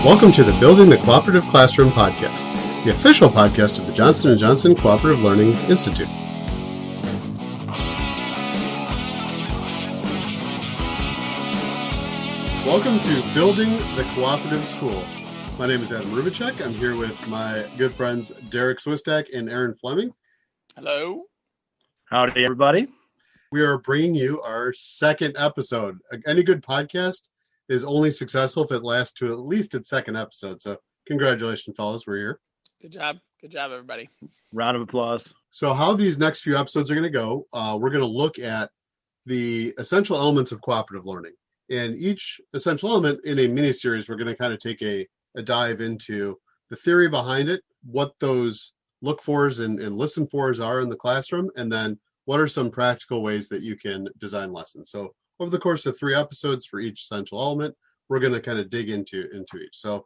Welcome to the Building the Cooperative Classroom podcast, the official podcast of the Johnson & Johnson Cooperative Learning Institute. Welcome to Building the Cooperative School. My name is Adam Rubicek. I'm here with my good friends Derrick Swistak and Aaron Fleming. Hello. Howdy, everybody. We are bringing you our second episode. Any good podcast is only successful if it lasts to at least its second episode. So congratulations, fellas. We're here. Good job. Good job, everybody. Round of applause. So how these next few episodes are going to go, we're going to look at the essential elements of cooperative learning. And each essential element in a mini-series, we're going to kind of take a dive into the theory behind it, what those look-fors and listen-fors are in the classroom, and then what are some practical ways that you can design lessons. So over the course of 3 episodes for each essential element, we're going to kind of dig into each. So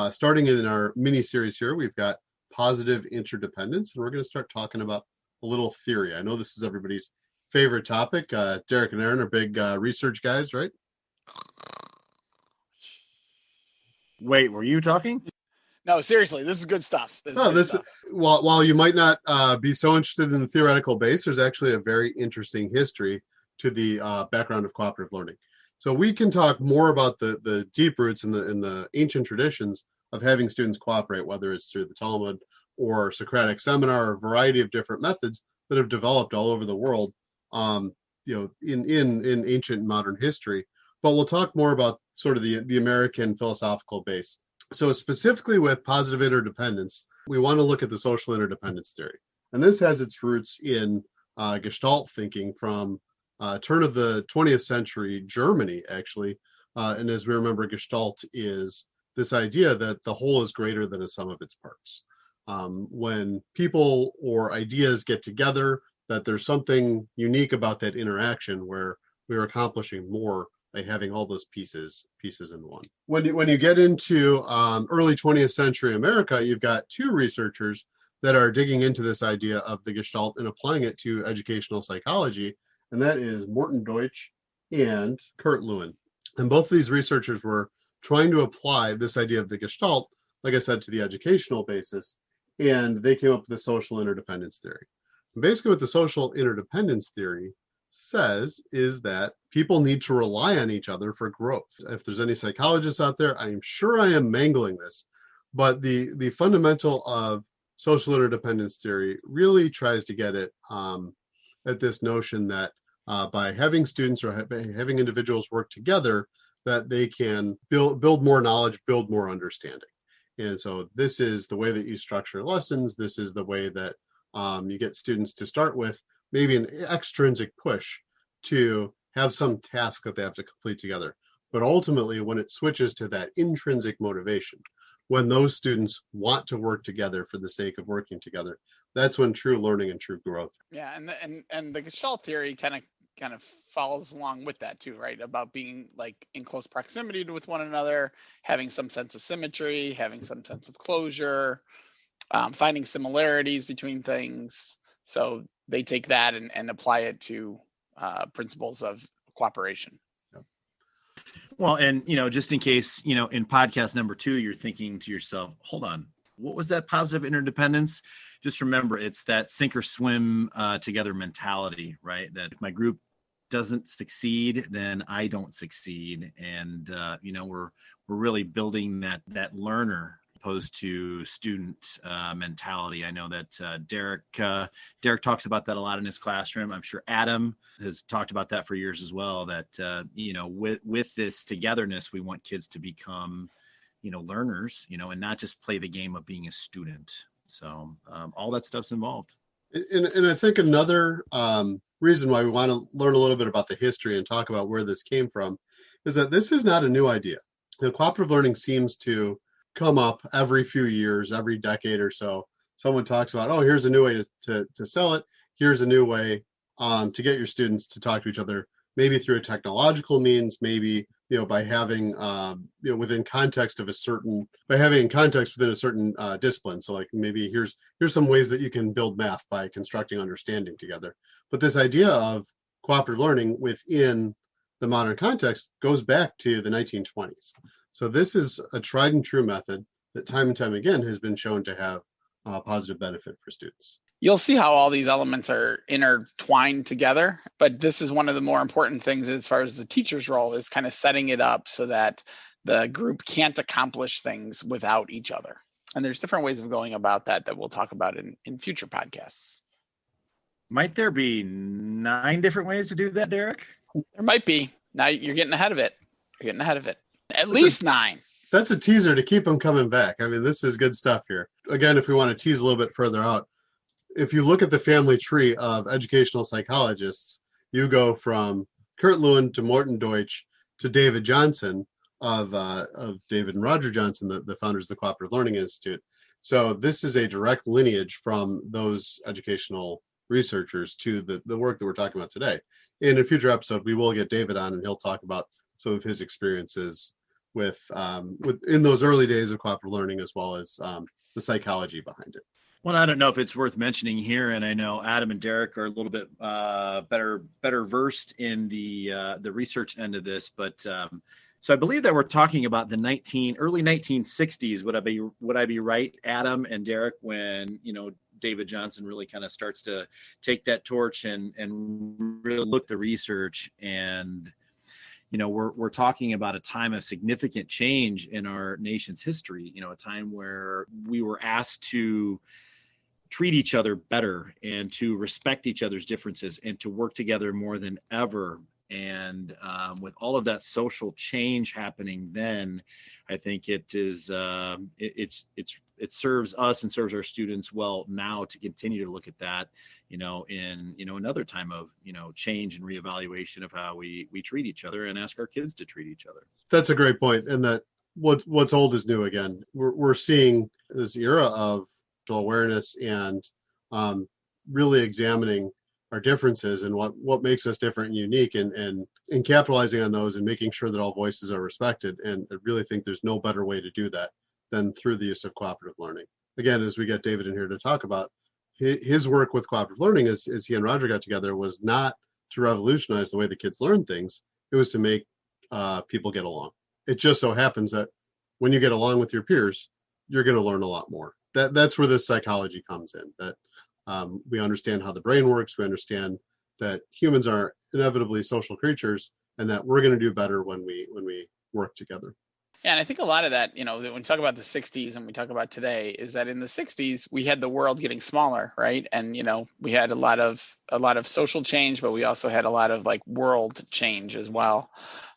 starting in our mini-series here, we've got Positive Interdependence, and we're going to start talking about a little theory. I know this is everybody's favorite topic. Derrick and Aaron are big research guys, right? Wait, were you talking? No, seriously, this is good stuff. While you might not be so interested in the theoretical base, there's actually a very interesting history to the background of cooperative learning. So we can talk more about the deep roots in the ancient traditions of having students cooperate, whether it's through the Talmud or Socratic seminar, or a variety of different methods that have developed all over the world, in ancient and modern history. But we'll talk more about sort of the American philosophical base. So specifically with positive interdependence, we want to look at the social interdependence theory. And this has its roots in Gestalt thinking from turn of the 20th century Germany, actually. And as we remember, Gestalt is this idea that the whole is greater than a sum of its parts. When people or ideas get together, that there's something unique about that interaction where we're accomplishing more by having all those pieces in one. When you get into early 20th century America, you've got 2 researchers that are digging into this idea of the Gestalt and applying it to educational psychology, and that is Morton Deutsch and Kurt Lewin. And both of these researchers were trying to apply this idea of the Gestalt, like I said, to the educational basis, and they came up with the social interdependence theory. And basically what the social interdependence theory says is that people need to rely on each other for growth. If there's any psychologists out there, I'm sure I am mangling this, but the fundamental of social interdependence theory really tries to get it at this notion that by having students or having individuals work together, that they can build more knowledge, build more understanding. And so this is the way that you structure lessons. This is the way that you get students to start with maybe an extrinsic push to have some task that they have to complete together. But ultimately, when it switches to that intrinsic motivation, when those students want to work together for the sake of working together, that's when true learning and true growth. Yeah, and the Gestalt theory kind of follows along with that too, right? About being like in close proximity with one another, having some sense of symmetry, having some sense of closure, finding similarities between things. So they take that and apply it to principles of cooperation. Well, and, just in case, in podcast number 2, you're thinking to yourself, hold on, what was that positive interdependence? Just remember, it's that sink or swim together mentality, right? That if my group doesn't succeed, then I don't succeed. And, we're really building that learner opposed to student mentality. I know that Derrick talks about that a lot in his classroom. I'm sure Adam has talked about that for years as well, that, with this togetherness, we want kids to become, learners, and not just play the game of being a student. So all that stuff's involved. And I think another reason why we want to learn a little bit about the history and talk about where this came from is that this is not a new idea. Cooperative learning seems to come up every few years, every decade or so. Someone talks about, oh, here's a new way to sell it. Here's a new way to get your students to talk to each other, maybe through a technological means, maybe, by having, within context within a certain discipline. So like maybe here's some ways that you can build math by constructing understanding together. But this idea of cooperative learning within the modern context goes back to the 1920s. So this is a tried and true method that time and time again has been shown to have a positive benefit for students. You'll see how all these elements are intertwined together, but this is one of the more important things as far as the teacher's role is kind of setting it up so that the group can't accomplish things without each other. And there's different ways of going about that we'll talk about in future podcasts. Might there be 9 different ways to do that, Derrick? There might be. Now you're getting ahead of it. You're getting ahead of it. At least 9. That's a teaser to keep them coming back. I mean, this is good stuff here. Again, if we want to tease a little bit further out, if you look at the family tree of educational psychologists, you go from Kurt Lewin to Morton Deutsch to David Johnson of David and Roger Johnson, the founders of the Cooperative Learning Institute. So this is a direct lineage from those educational researchers to the work that we're talking about today. In a future episode, we will get David on and he'll talk about some of his experiences with in those early days of cooperative learning, as well as the psychology behind it. Well, I don't know if it's worth mentioning here, and I know Adam and Derrick are a little bit better versed in the research end of this, but so I believe that we're talking about the early 1960s. Would I be right, Adam and Derrick, when David Johnson really kind of starts to take that torch and really look the research, and we're talking about a time of significant change in our nation's history, a time where we were asked to treat each other better and to respect each other's differences and to work together more than ever. And with all of that social change happening then, I think it serves us and serves our students well now to continue to look at that, in another time of, change and reevaluation of how we treat each other and ask our kids to treat each other. That's a great point. And that what's old is new again. We're seeing this era of awareness and really examining our differences and what makes us different and unique, and capitalizing on those and making sure that all voices are respected. And I really think there's no better way to do that than through the use of cooperative learning. Again, as we get David in here to talk about his work with cooperative learning, as he and Roger got together, was not to revolutionize the way the kids learn things. It was to make people get along. It just so happens that when you get along with your peers, you're going to learn a lot more. That's where this psychology comes in, that we understand how the brain works. We understand that humans are inevitably social creatures, and that we're going to do better when we work together. Yeah, and I think a lot of that, when we talk about the 60s and we talk about today, is that in the 60s we had the world getting smaller, right? And we had a lot of social change, but we also had a lot of world change as well.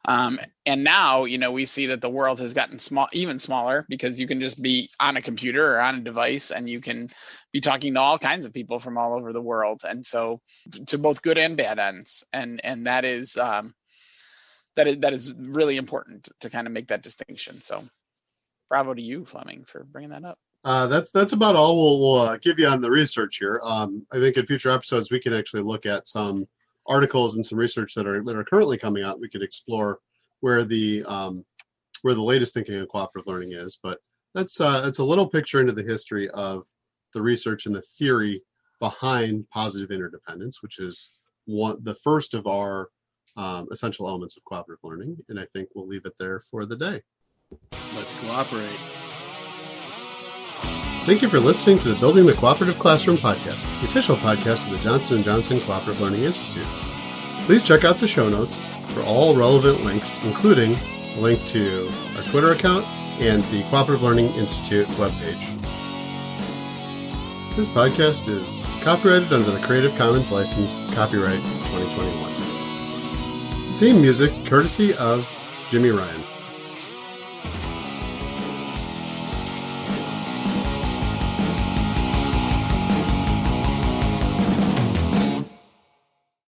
And now, we see that the world has gotten even smaller, because you can just be on a computer or on a device and you can be talking to all kinds of people from all over the world. And so to both good and bad ends. And that is really important to kind of make that distinction. So bravo to you, Fleming, for bringing that up. That's about all we'll give you on the research here. I think in future episodes, we can actually look at some articles and some research that are currently coming out. We could explore where the latest thinking of cooperative learning is, but it's a little picture into the history of the research and the theory behind positive interdependence, which is the first of our essential elements of cooperative learning. And I think we'll leave it there for the day. Let's cooperate. Thank you for listening to the Building the Cooperative Classroom podcast, the official podcast of the Johnson & Johnson Cooperative Learning Institute. Please check out the show notes for all relevant links, including a link to our Twitter account and the Cooperative Learning Institute webpage. This podcast is copyrighted under the Creative Commons license, copyright 2021. Theme music courtesy of Jimmy Ryan.